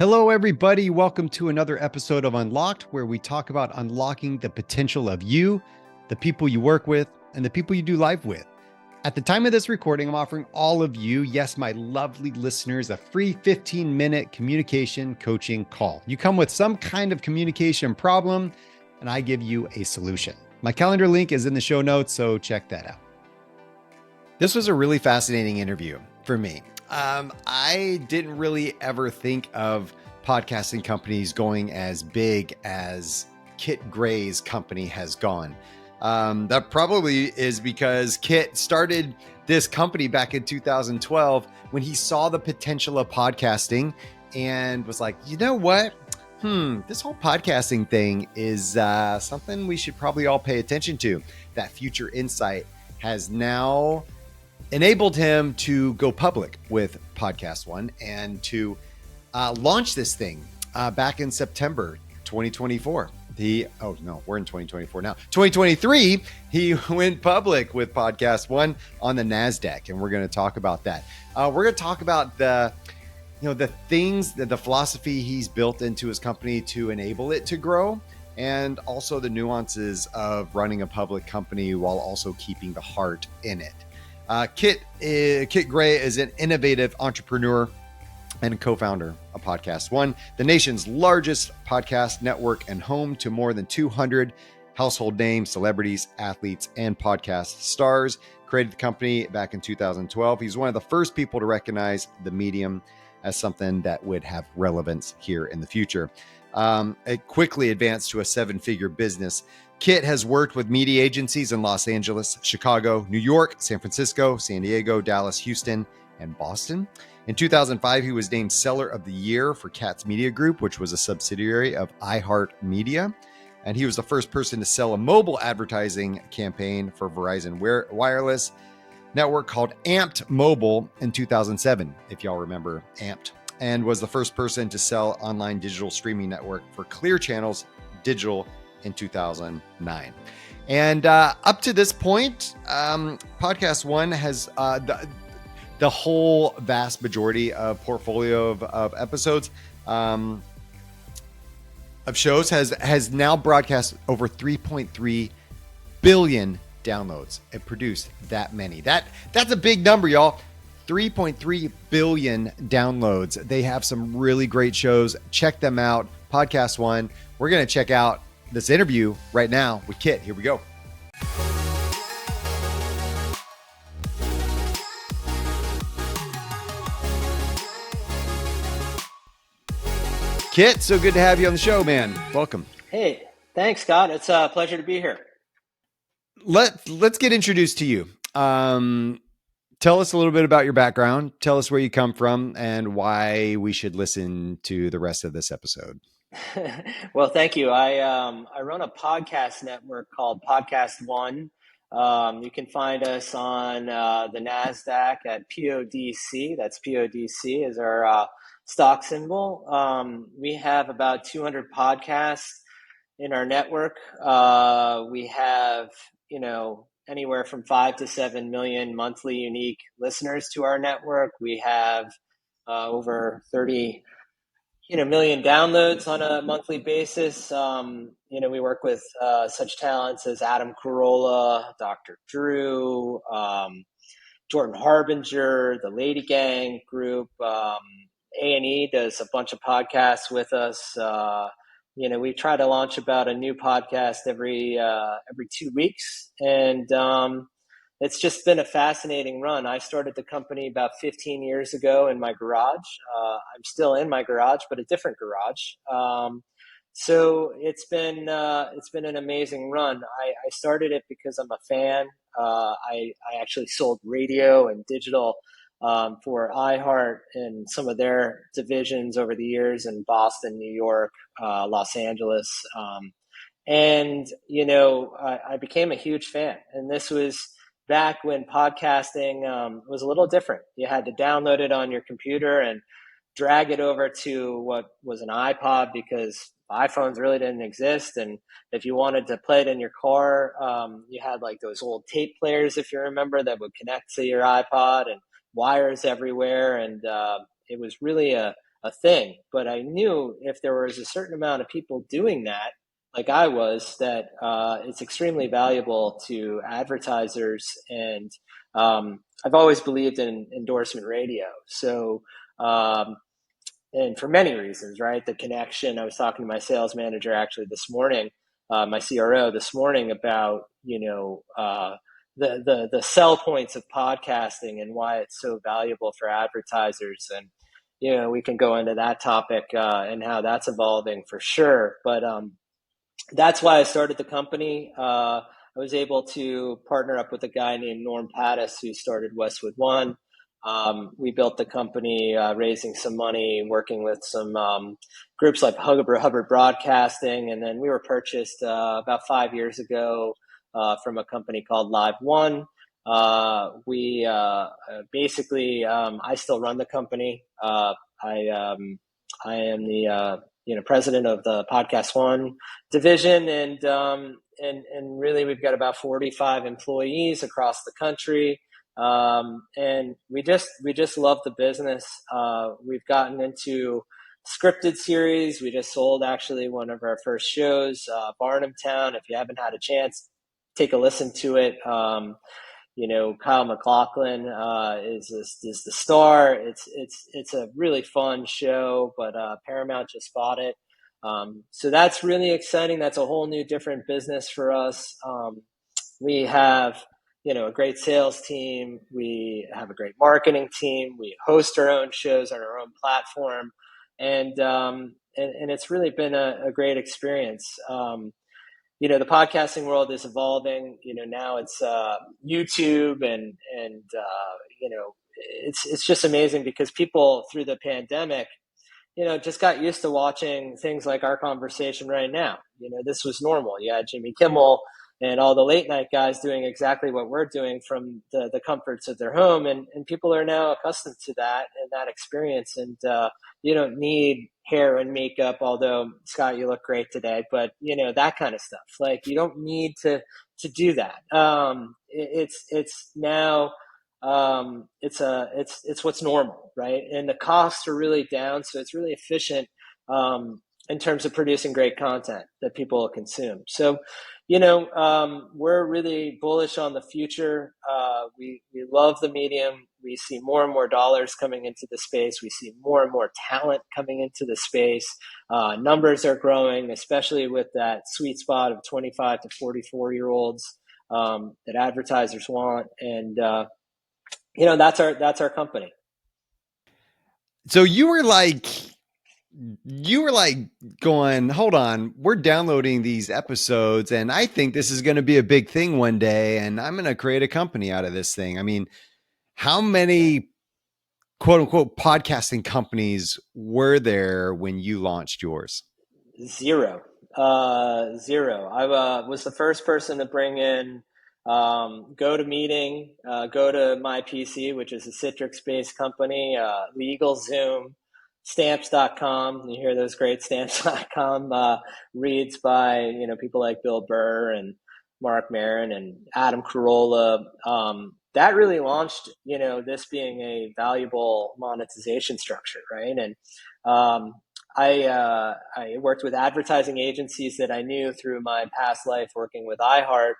Hello, everybody. Welcome to another episode of Unlocked, where we talk about unlocking the potential of you, the people you work with, and the people you do life with. At the time of this recording, I'm offering all of you, yes, my lovely listeners, a free 15-minute communication coaching call. You come with some kind of communication problem, and I give you a solution. My calendar link is in the show notes, so check that out. This was a really fascinating interview for me. I didn't really ever think of podcasting companies going as big as Kit Gray's company has gone. That probably is because Kit started this company back in 2012 when he saw the potential of podcasting and was like, you know what? This whole podcasting thing is something we should probably all pay attention to. That future insight has now enabled him to go public with PodcastOne and to launch this thing back in September 2024. We're in 2024 now. 2023, he went public with PodcastOne on the NASDAQ, and we're going to talk about that. We're going to talk about the things, the philosophy he's built into his company to enable it to grow, and also the nuances of running a public company while also keeping the heart in it. Kit Gray is an innovative entrepreneur and co-founder of PodcastOne, the nation's largest podcast network and home to more than 200 household names, celebrities, athletes, and podcast stars. Created the company back in 2012. He's one of the first people to recognize the medium as something that would have relevance here in the future. It quickly advanced to a seven-figure business. Kit has worked with media agencies in Los Angeles, Chicago, New York, San Francisco, San Diego, Dallas, Houston, and Boston. In 2005, he was named Seller of the Year for Katz Media Group, which was a subsidiary of iHeartMedia. And he was the first person to sell a mobile advertising campaign for Verizon Wireless network called Amped Mobile in 2007, if y'all remember Amped, and was the first person to sell online digital streaming network for Clear Channels Digital in 2009. And up to this point, PodcastOne has the whole vast majority of portfolio of episodes of shows has now broadcast over 3.3 billion downloads. It produced that many. That's a big number, y'all. 3.3 billion downloads. They have some really great shows. Check them out. PodcastOne. We're going to check out this interview right now with Kit. Here we go. Kit, so good to have you on the show, man. Welcome. Hey, thanks, Scott. It's a pleasure to be here. Let's get introduced to you. Tell us a little bit about your background. Tell us where you come from and why we should listen to the rest of this episode. Well, thank you. I run a podcast network called PodcastOne. You can find us on the NASDAQ at PODC. That's PODC is our stock symbol. We have about 200 podcasts in our network. We have, anywhere from 5 to 7 million monthly unique listeners to our network. We have over 30 million downloads on a monthly basis. We work with such talents as Adam Carolla, Dr. Drew, Jordan Harbinger, the Lady Gang group. A&E does a bunch of podcasts with us. We try to launch about a new podcast every 2 weeks, and it's just been a fascinating run. I started the company about 15 years ago in my garage. I'm still in my garage, but a different garage. So it's been an amazing run. I started it because I'm a fan. I actually sold radio and digital for iHeart and some of their divisions over the years in Boston, New York, Los Angeles. I became a huge fan. And this was back when podcasting was a little different. You had to download it on your computer and drag it over to what was an iPod because iPhones really didn't exist. And if you wanted to play it in your car, you had like those old tape players, if you remember, that would connect to your iPod and wires everywhere. And it was really a a thing. But I knew if there was a certain amount of people doing that, like I was, that it's extremely valuable to advertisers. And I've always believed in endorsement radio. So, and for many reasons, right? The connection. I was talking to my sales manager actually this morning, my CRO this morning, about the sell points of podcasting and why it's so valuable for advertisers. And we can go into that topic and how that's evolving for sure. But that's why I started the company. I was able to partner up with a guy named Pattiz, who started Westwood One. We built the company, raising some money, working with some groups like Hubbard Broadcasting, and then we were purchased about 5 years ago from a company called Live One. We basically, I still run the company. I am the president of the PodcastOne division, and really we've got about 45 employees across the country. And we just love the business. We've gotten into scripted series. We just sold actually one of our first shows, Barnum Town. If you haven't had a chance, take a listen to it. Kyle MacLachlan is the star. It's a really fun show, but Paramount just bought it. So that's really exciting. That's a whole new different business for us. We have a great sales team. We have a great marketing team. We host our own shows on our own platform, and it's really been a great experience. The podcasting world is evolving. Now it's YouTube, and it's just amazing because people through the pandemic, just got used to watching things like our conversation right now. This was normal. You had Jimmy Kimmel and all the late night guys doing exactly what we're doing from the comforts of their home. And people are now accustomed to that and that experience. And you don't need hair and makeup, although Skot, you look great today, but that kind of stuff. Like, you don't need to do that. It's now, it's what's normal, right? And the costs are really down. So it's really efficient in terms of producing great content that people will consume. So, we're really bullish on the future. We love the medium. We see more and more dollars coming into the space. We see more and more talent coming into the space. Numbers are growing, especially with that sweet spot of 25 to 44-year-olds that advertisers want. And, that's our company. So you were like going, hold on, we're downloading these episodes and I think this is going to be a big thing one day and I'm going to create a company out of this thing. I mean, how many quote unquote podcasting companies were there when you launched yours? Zero. I was the first person to bring in GoToMeeting, Go to My PC, which is a Citrix-based company, LegalZoom, Stamps.com. You hear those great Stamps.com reads by people like Bill Burr and Mark Maron and Adam Carolla. That really launched this being a valuable monetization structure, right? And I worked with advertising agencies that I knew through my past life working with iHeart.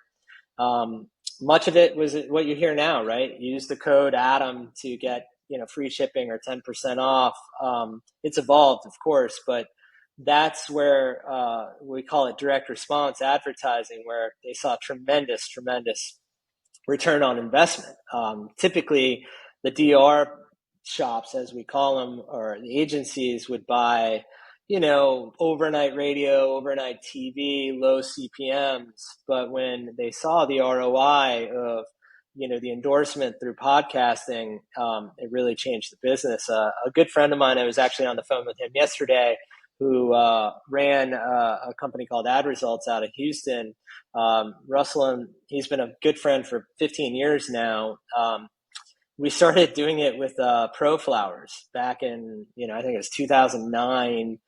Much of it was what you hear now, right? Use the code ADAM to get free shipping or 10% off. It's evolved, of course, but that's where we call it direct response advertising, where they saw tremendous return on investment. Typically, the DR shops, as we call them, or the agencies, would buy overnight radio, overnight TV, low CPMs. But when they saw the ROI of, the endorsement through podcasting, it really changed the business. A good friend of mine, I was actually on the phone with him yesterday, who ran a company called Ad Results out of Houston. Russell, he's been a good friend for 15 years now. We started doing it with ProFlowers back in, I think it was 2009,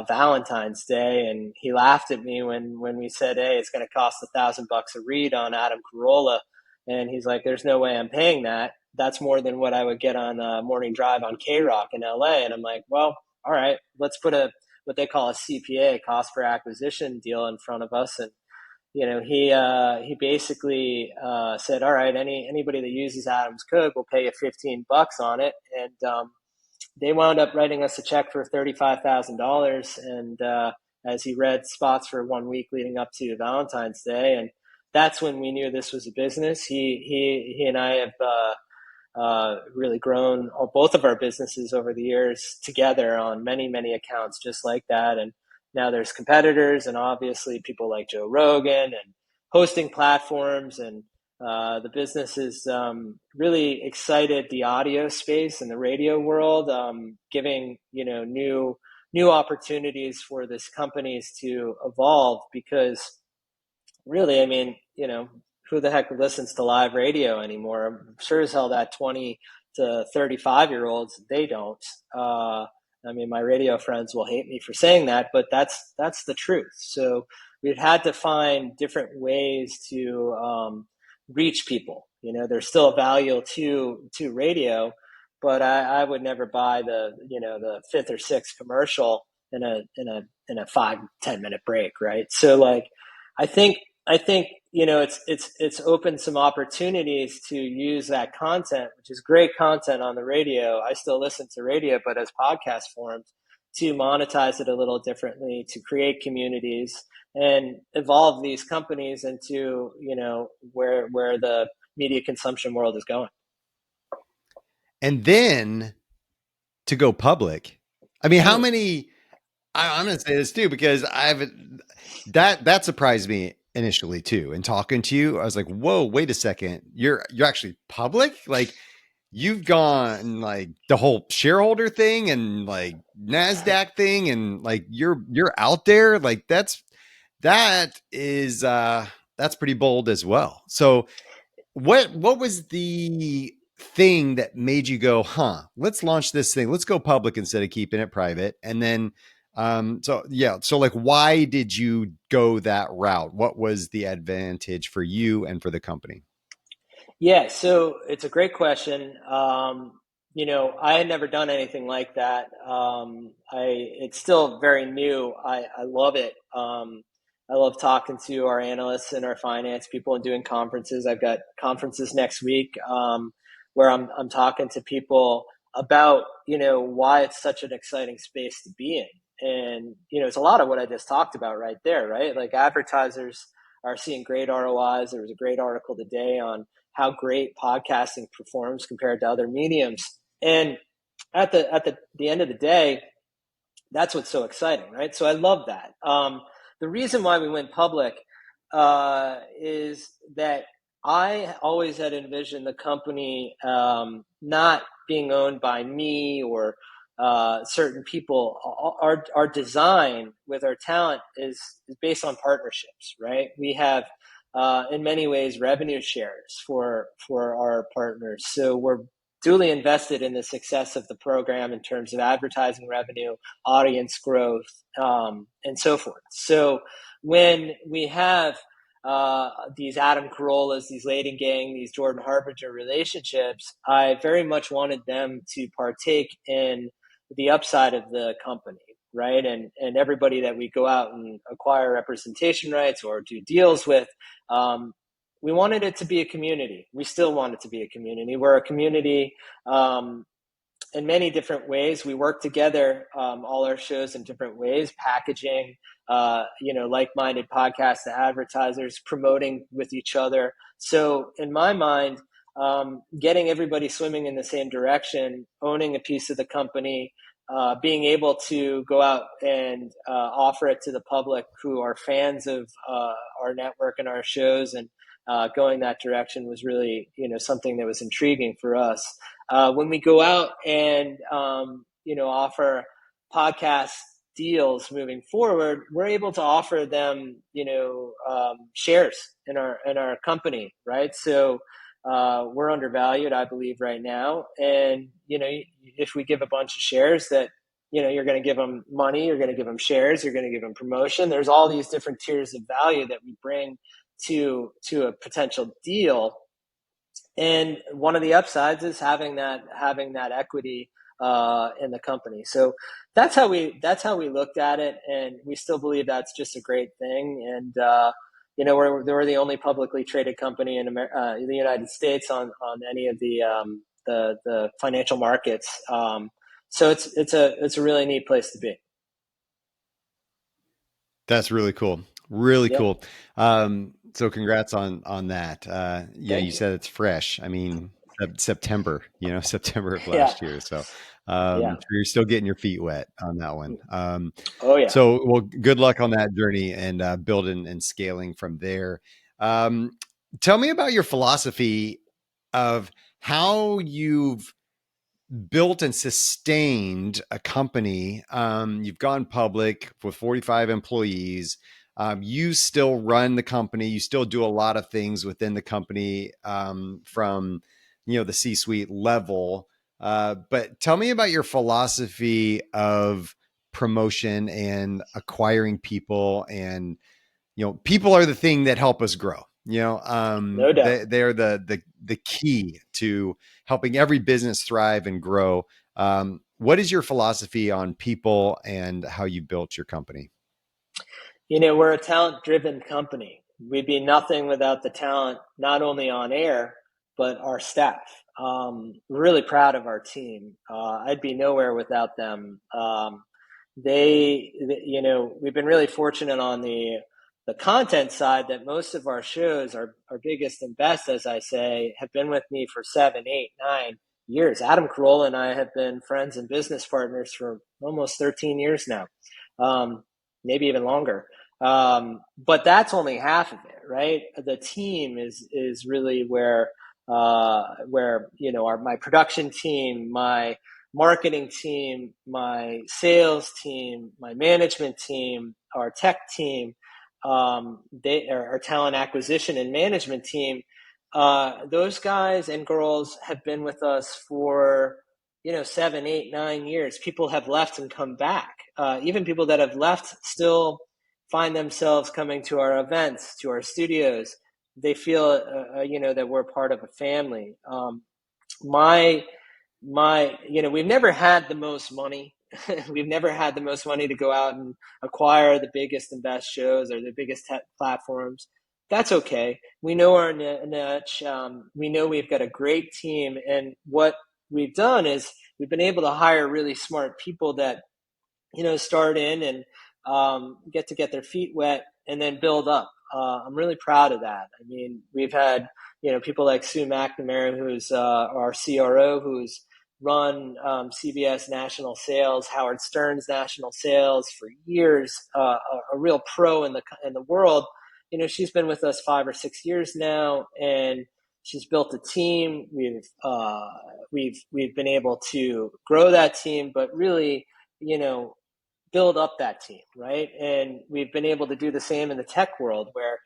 Valentine's Day, and he laughed at me when we said, "Hey, it's going to cost $1,000 a read on Adam Carolla," and he's like, "There's no way I'm paying that. That's more than what I would get on a morning drive on K-Rock in LA." And I'm like, "Well, all right, let's put what they call a CPA, cost per acquisition deal in front of us. And he basically said, all right, anybody that uses Adam's code will pay you $15 on it. And they wound up writing us a check for $35,000. And as he read spots for 1 week leading up to Valentine's Day, and that's when we knew this was a business. He and I have really grown both of our businesses over the years together on many, many accounts just like that. And now there's competitors and obviously people like Joe Rogan and hosting platforms. And the business is really excited the audio space and the radio world, giving new opportunities for these companies to evolve, because really, I mean, who the heck listens to live radio anymore? I'm sure as hell that 20 to 35-year-olds, they don't. I mean, my radio friends will hate me for saying that, but that's the truth. So we've had to find different ways to reach people. There's still a value to radio, but I would never buy the fifth or sixth commercial in a 5-10 minute break, right? So like, I think it's opened some opportunities to use that content, which is great content on the radio. I still listen to radio, but as podcast forms, to monetize it a little differently, to create communities and evolve these companies into where the media consumption world is going. And then to go public. I mean, how many? I'm going to say this too, because that surprised me initially too. And talking to you, I was like, whoa, wait a second. You're actually public? Like, you've gone like the whole shareholder thing and like NASDAQ thing, and like you're out there. Like that's pretty bold as well. So what was the thing that made you go, let's launch this thing, let's go public instead of keeping it private? And then so like, why did you go that route? What was the advantage for you and for the company? Yeah, so it's a great question. I had never done anything like that. It's still very new. I love it. I love talking to our analysts and our finance people and doing conferences. I've got conferences next week where I'm talking to people about why it's such an exciting space to be in. And it's a lot of what I just talked about right there, right? Like, advertisers are seeing great ROIs. There was a great article today on how great podcasting performs compared to other mediums. And at the end of the day, that's what's so exciting, right? So I love that. The reason why we went public is that I always had envisioned the company not being owned by me or certain people. Our design with our talent is based on partnerships, right? We have in many ways revenue shares for our partners. So we're duly invested in the success of the program in terms of advertising revenue, audience growth, and so forth. So when we have these Adam Carollas, these Lady Gang, these Jordan Harbinger relationships, I very much wanted them to partake in the upside of the company, right? And everybody that we go out and acquire representation rights or do deals with, we wanted it to be a community. We still want it to be a community. We're a community in many different ways. We work together, all our shows in different ways, packaging, like-minded podcasts to advertisers, promoting with each other. So in my mind, getting everybody swimming in the same direction, owning a piece of the company, being able to go out and offer it to the public who are fans of our network and our shows, and going that direction was really, something that was intriguing for us. When we go out and, offer podcast deals moving forward, we're able to offer them, shares in our company, right? So we're undervalued, I believe, right now. And, if we give a bunch of shares, that, you're going to give them money, you're going to give them shares, you're going to give them promotion. There's all these different tiers of value that we bring to a potential deal. And one of the upsides is having that equity in the company. So that's how we looked at it, and we still believe that's just a great thing. And we're the only publicly traded company in the United States on any of the financial markets. So it's a really neat place to be. That's really cool. Really Yep. cool. So congrats on that. You Thank you. said it's fresh. I mean, September, September of Yeah. last year. So, Yeah. you're still getting your feet wet on that one. Oh yeah. So good luck on that journey and building and scaling from there. Um, Tell me about your philosophy of how you've built and sustained a company. You've gone public with 45 employees. You still run the company. You still do a lot of things within the company, from the C-suite level. But tell me about your philosophy of promotion and acquiring people. And people are the thing that help us grow. No doubt. They're the key to helping every business thrive and grow. What is your philosophy on people and how you built your company? We're a talent-driven company. We'd be nothing without the talent, not only on air, but our staff. Really proud of our team. I'd be nowhere without them. We've been really fortunate on the content side that most of our shows, our biggest and best, as I say, have been with me for 7, 8, 9 years. Adam Carolla and I have been friends and business partners for almost 13 years now, maybe even longer. But that's only half of it, right? The team is really where my production team, my marketing team, my sales team, my management team, our tech team, our talent acquisition and management team. Those guys and girls have been with us for 7, 8, 9 years. People have left and come back. Even people that have left still find themselves coming to our events, to our studios. They feel that we're part of a family. We've never had the most money. We've never had the most money to go out and acquire the biggest and best shows or the biggest tech platforms. That's okay. We know our niche. We know we've got a great team. And what we've done is we've been able to hire really smart people that, start in and get their feet wet and then build up. I'm really proud of that. I mean, we've had, people like Sue McNamara, who's our CRO, who's run CBS national sales, Howard Stern's national sales for years, a real pro in the world. She's been with us 5 or 6 years now, and she's built a team. We've been able to grow that team, but really, build up that team, right? And we've been able to do the same in the tech world, where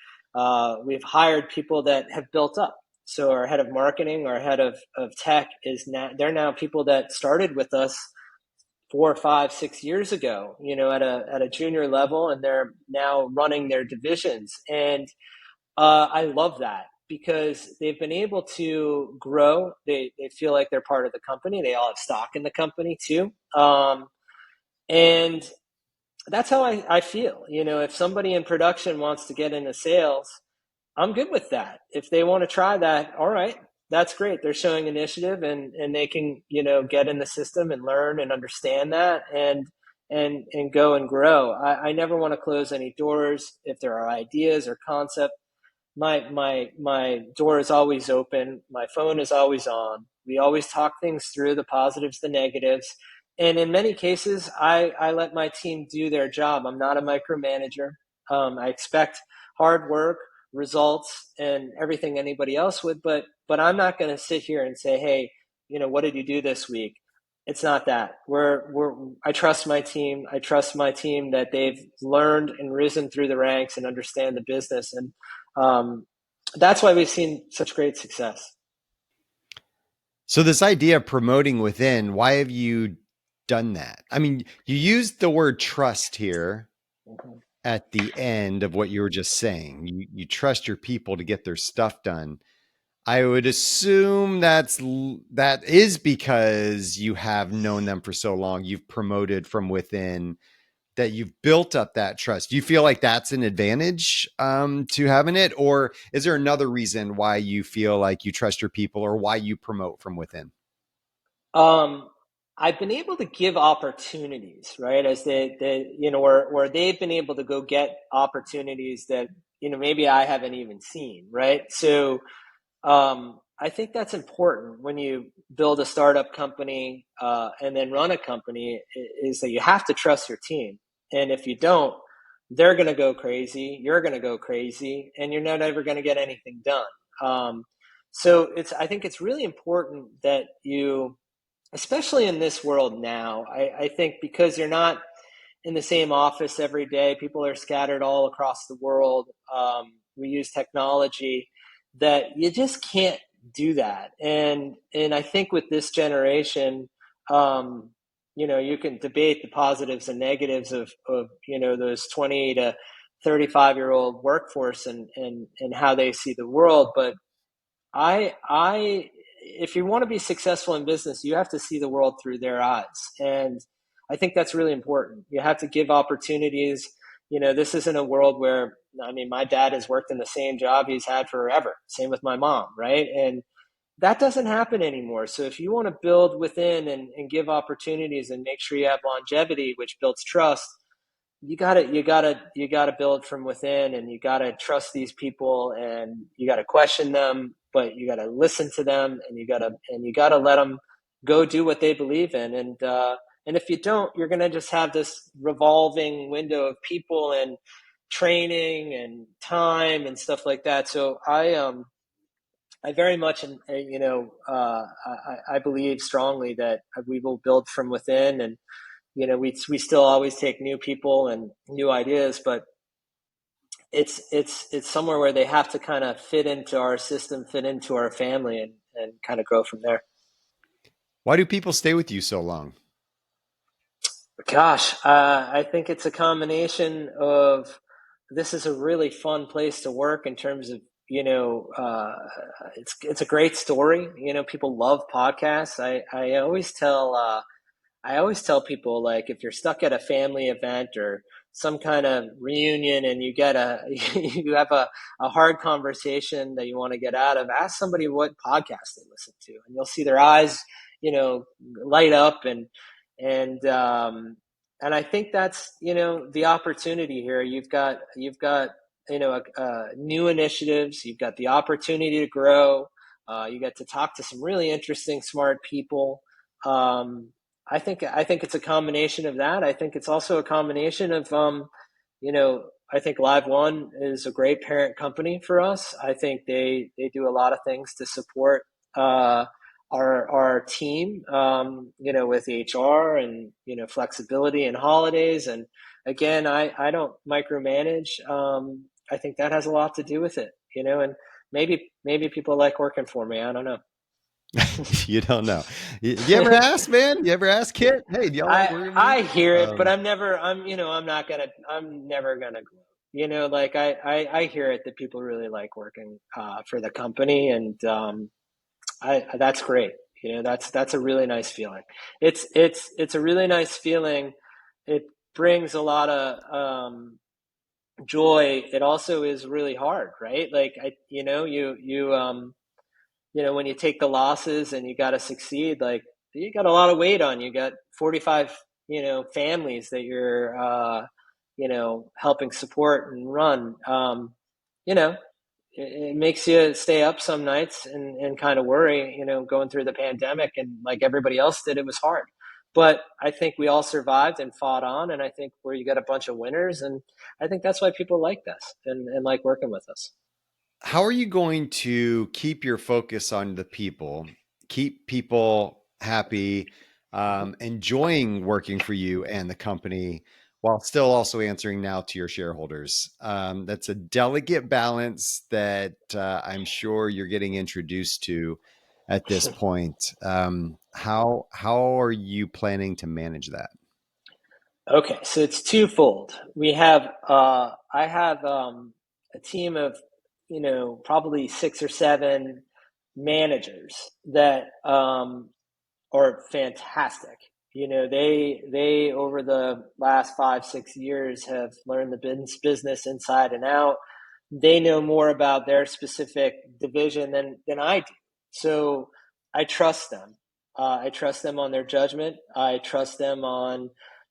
we've hired people that have built up. So our head of marketing, our head of tech they're now people that started with us 4, 5, 6 years ago, at a junior level, and they're now running their divisions. And I love that because they've been able to grow. They feel like they're part of the company. They all have stock in the company too. And that's how I feel. If somebody in production wants to get into sales, I'm good with that. If they want to try that, all right, that's great. They're showing initiative, and they can, get in the system and learn and understand that and go and grow. I never want to close any doors. If there are ideas or concept, my door is always open. My phone is always on. We always talk things through, the positives, the negatives. And in many cases, I let my team do their job. I'm not a micromanager. I expect hard work, results, and everything anybody else would, but I'm not going to sit here and say, hey, what did you do this week? It's not that. I trust my team. I trust my team that they've learned and risen through the ranks and understand the business. And that's why we've seen such great success. So this idea of promoting within, why have you done that? I mean, you used the word trust here at the end of what you were just saying. You trust your people to get their stuff done. I would assume that is because you have known them for so long. You've promoted from within, that you've built up that trust. Do you feel like that's an advantage to having it, or is there another reason why you feel like you trust your people, or why you promote from within? Um, I've been able to give opportunities, right? As where they've been able to go get opportunities that, maybe I haven't even seen, right? So, I think that's important when you build a startup company, and then run a company, is that you have to trust your team. And if you don't, they're going to go crazy, you're going to go crazy, and you're not ever going to get anything done. So I think it's really important that you, especially in this world now, I think because you're not in the same office every day, people are scattered all across the world. We use technology that you just can't do that. And I think with this generation, you can debate the positives and negatives of those 20 to 35-year-old workforce, and how they see the world. But I if you want to be successful in business, you have to see the world through their eyes. And I think that's really important. You have to give opportunities. This isn't a world where, I mean, my dad has worked in the same job he's had forever. Same with my mom, right? And that doesn't happen anymore. So if you want to build within, and give opportunities and make sure you have longevity, which builds trust, you gotta build from within, and you gotta trust these people, and you gotta question them, but you gotta listen to them, and you gotta let them go do what they believe in. And if you don't, you're gonna just have this revolving window of people and training and time and stuff like that. So I very much, I believe strongly that we will build from within. And we still always take new people and new ideas, but it's somewhere where they have to kind of fit into our system, fit into our family, and kind of grow from there. Why do people stay with you so long? Gosh, I think it's a combination of, this is a really fun place to work in terms of, it's a great story. People love podcasts. I always tell people, like, if you're stuck at a family event or some kind of reunion, and you have a hard conversation that you want to get out of, ask somebody what podcast they listen to, and you'll see their eyes, you know, light up. And I think that's, the opportunity here. You've got new initiatives. You've got the opportunity to grow. You get to talk to some really interesting, smart people. Um, I think it's a combination of that. I think it's also a combination of, I think Live One is a great parent company for us. I think they do a lot of things to support uh, our team, with HR, and flexibility and holidays. And again, I don't micromanage. I think that has a lot to do with it. And maybe people like working for me. I don't know. You don't know. You ever ask, man? You ever ask Kit? Hey, do y'all like I working with me? I hear it, but I'm never gonna gloat. Like I hear it that people really like working for the company, and I that's great. That's a really nice feeling. It's a really nice feeling. It brings a lot of joy. It also is really hard, right? Like, when you take the losses and you got to succeed, like, you got a lot of weight on you. Got 45, families that you're, helping support and run. You know, it makes you stay up some nights, and kind of worry, going through the pandemic, and like everybody else did, it was hard. But I think we all survived and fought on. And I think where you got a bunch of winners, and I think that's why people like us, and like working with us. How are you going to keep your focus on the people, keep people happy, enjoying working for you and the company, while still also answering now to your shareholders? That's a delicate balance that I'm sure you're getting introduced to at this point. How are you planning to manage that? Okay, so it's twofold. I have a team of, probably six or seven managers that are fantastic. They over the last 5-6 years have learned the business inside and out. They know more about their specific division than I do. So I trust them. I trust them on their judgment. I trust them on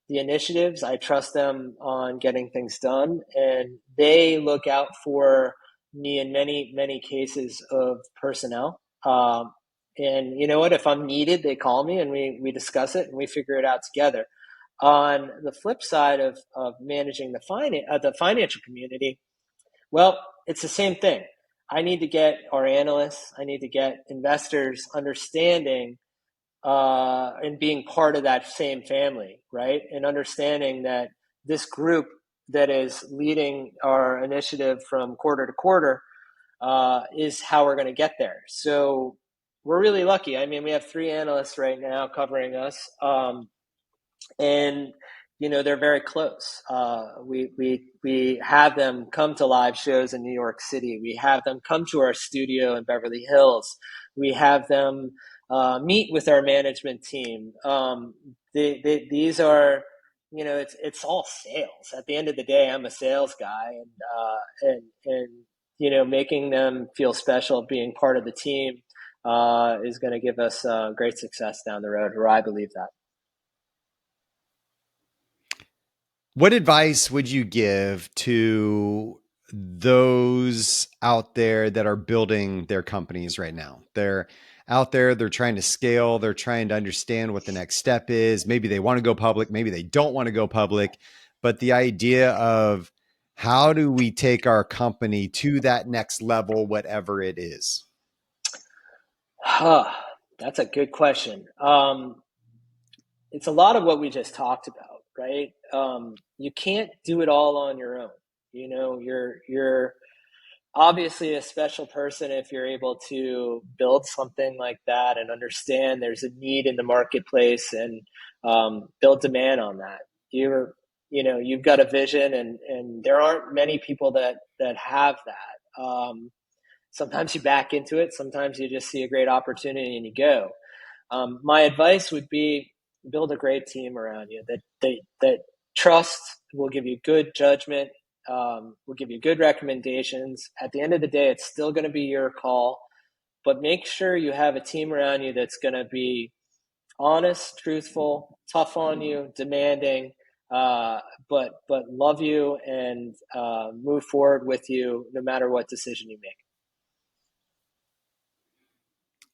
the initiatives. I trust them on getting things done. And they look out for me in many, many cases of personnel. And you know what? If I'm needed, they call me and we discuss it and we figure it out together. On the flip side of managing the financial community, well, it's the same thing. I need to get our analysts, I need to get investors understanding and being part of that same family, right? And understanding that this group that is leading our initiative from quarter to quarter is how we're going to get there. So we're really lucky. I mean, we have 3 analysts right now covering us, and they're very close. We have them come to live shows in New York City. We have them come to our studio in Beverly Hills. We have them meet with our management team. These are, it's all sales. At the end of the day, I'm a sales guy, and making them feel special, being part of the team, is going to give us great success down the road, or I believe that. What advice would you give to those out there that are building their companies right now? They're out there, they're trying to scale, they're trying to understand what the next step is. Maybe they want to go public, maybe they don't want to go public, but the idea of how do we take our company to that next level, whatever it is? That's a good question. It's a lot of what we just talked about, right? You can't do it all on your own. You're obviously a special person if you're able to build something like that and understand there's a need in the marketplace and build demand on that. You've got a vision, and there aren't many people that have that. Sometimes you back into it. Sometimes you just see a great opportunity and you go. My advice would be build a great team around you that trust, will give you good judgment, will give you good recommendations. At the end of the day, it's still going to be your call, but make sure you have a team around you that's going to be honest, truthful, tough on you, demanding, but love you and move forward with you no matter what decision you make.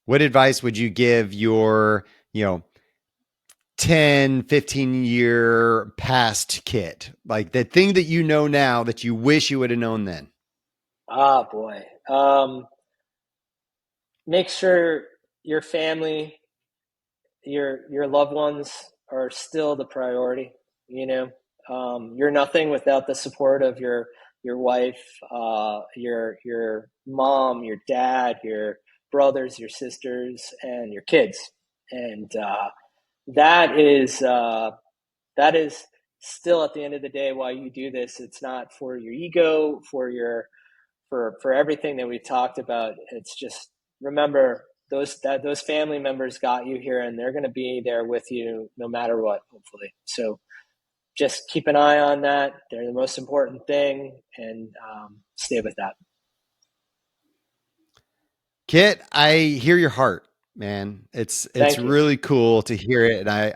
What advice would you give your, 10, 15-year past Kit? Like the thing that you know now that you wish you would have known then? Ah, boy. Make sure your family, your loved ones are still the priority. You're nothing without the support of your wife, your mom, your dad, your brothers, your sisters, and your kids. And that is still at the end of the day why you do this. It's not for your ego, for everything that we've talked about. It's just remember those family members got you here, and they're going to be there with you no matter what, hopefully. So just keep an eye on that. They're the most important thing, and stay with that. Kit, I hear your heart, man. It's Thank you. really cool to hear it. And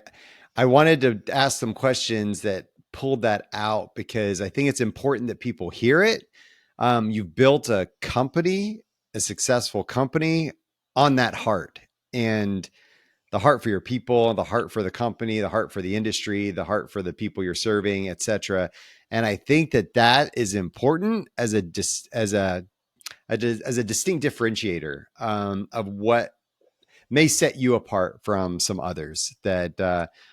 I wanted to ask some questions that pulled that out because I think it's important that people hear it. You've built a company, a successful company on that heart, and the heart for your people, the heart for the company, the heart for the industry, the heart for the people you're serving, et cetera. And I think that is important as a distinct differentiator of what may set you apart from some others that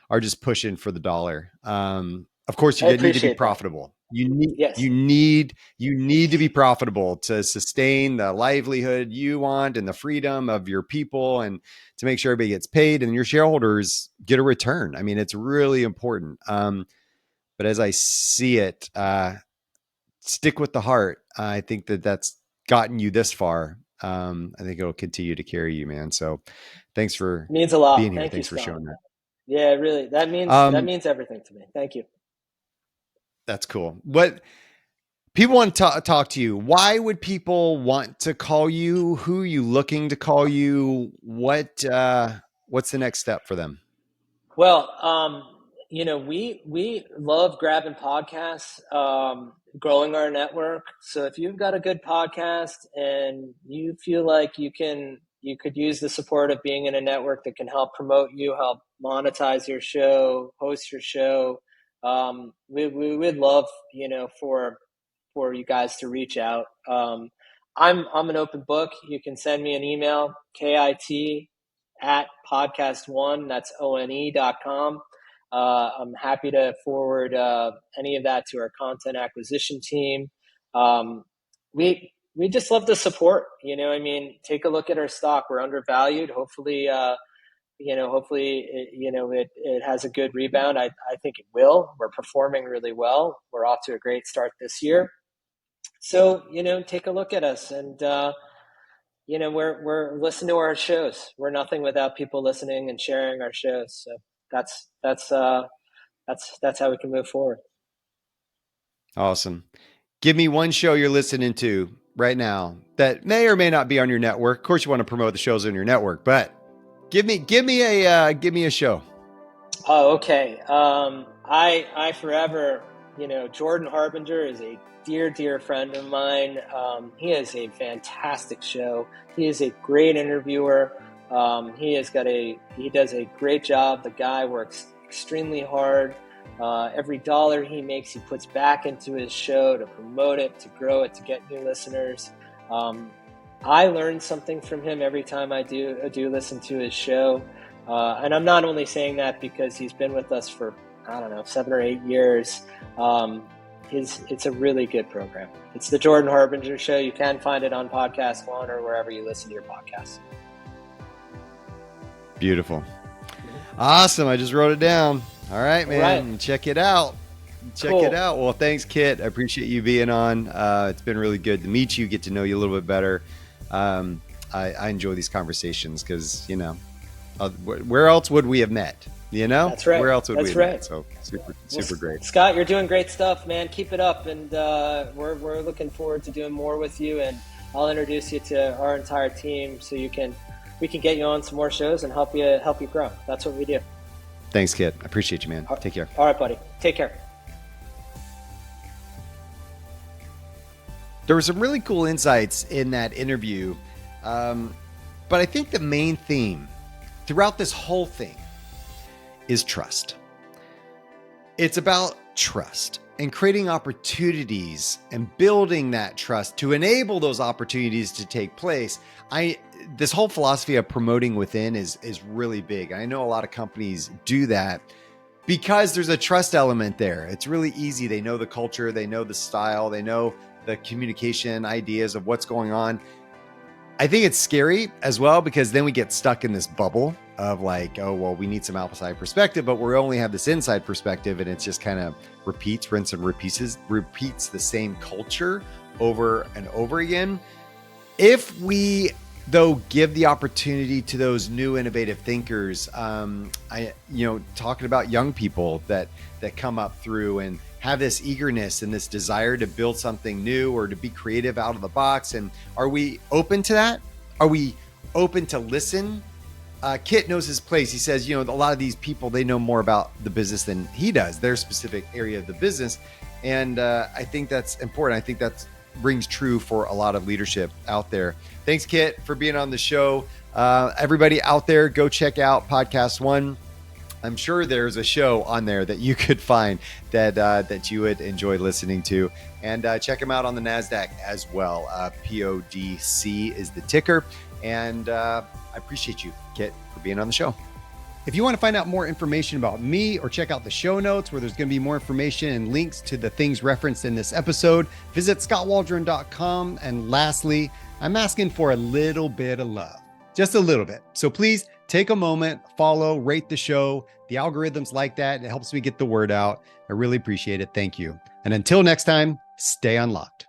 are just pushing for the dollar. Of course, you need to be profitable. Yes. You need to be profitable to sustain the livelihood you want and the freedom of your people, and to make sure everybody gets paid and your shareholders get a return. I mean, it's really important. But as I see it, stick with the heart. I think that's gotten you this far. I think it'll continue to carry you, man. So thanks for It means a lot. being here. Thank you, Thanks for Scott. showing that. Yeah, really. That means everything to me. Thank you. That's cool. What people want to talk to you. Why would people want to call you? Who are you looking to call you? What's the next step for them? Well, we love grabbing podcasts, growing our network. So if you've got a good podcast and you feel like you could use the support of being in a network that can help promote you, help monetize your show, host your show, we would love, for you guys to reach out. I'm an open book. You can send me an email, KIT@PodcastOne, that's ONE.com. I'm happy to forward any of that to our content acquisition team. We just love the support. Take a look at our stock. We're undervalued. Hopefully, it has a good rebound. I think it will. We're performing really well. We're off to a great start this year. So, take a look at us, and we're listening to our shows. We're nothing without people listening and sharing our shows. So that's how we can move forward. Awesome. Give me one show you're listening to right now that may or may not be on your network. Of course, you want to promote the shows on your network, but give me a show. Oh, okay. I forever, Jordan Harbinger is a dear friend of mine. He has a fantastic show. He is a great interviewer. He does a great job. The guy works extremely hard. Every dollar he makes, he puts back into his show to promote it, to grow it, to get new listeners. I learn something from him every time I do listen to his show. And I'm not only saying that because he's been with us for, 7 or 8 years. It's a really good program. It's the Jordan Harbinger Show. You can find it on PodcastOne or wherever you listen to your podcasts. Beautiful. Awesome. I just wrote it down. All right, man. All right. Check it out. Cool. It out. Well, thanks, Kit. I appreciate you being on. It's been really good to meet you, get to know you a little bit better. I enjoy these conversations because, where else would we have met? That's right. Where else would we have met? So super great. Scott, you're doing great stuff, man. Keep it up. And we're looking forward to doing more with you. And I'll introduce you to our entire team so we can get you on some more shows and help you grow. That's what we do. Thanks, Kit. I appreciate you, man. Take care. All right, buddy. Take care. There were some really cool insights in that interview. But I think the main theme throughout this whole thing is trust. It's about trust and creating opportunities and building that trust to enable those opportunities to take place. This whole philosophy of promoting within is really big. I know a lot of companies do that because there's a trust element there. It's really easy. They know the culture, they know the style, they know the communication ideas of what's going on. I think it's scary as well because then we get stuck in this bubble of like, oh, well, we need some outside perspective, but we only have this inside perspective, and it's just kind of rinse and repeats the same culture over and over again. If we, though, give the opportunity to those new innovative thinkers, talking about young people that come up through and have this eagerness and this desire to build something new or to be creative out of the box. And are we open to that? Are we open to listen? Kit knows his place. He says, a lot of these people, they know more about the business than he does, their specific area of the business. And I think that's important. I think that rings true for a lot of leadership out there. Thanks, Kit, for being on the show. Everybody out there, go check out PodcastOne. I'm sure there's a show on there that you could find that you would enjoy listening to. And check them out on the NASDAQ as well. PODC is the ticker. And I appreciate you, Kit, for being on the show. If you want to find out more information about me or check out the show notes where there's going to be more information and links to the things referenced in this episode, visit SkotWaldron.com. And lastly, I'm asking for a little bit of love, just a little bit. So please take a moment, follow, rate the show. The algorithms like that. It helps me get the word out. I really appreciate it. Thank you. And until next time, stay unlocked.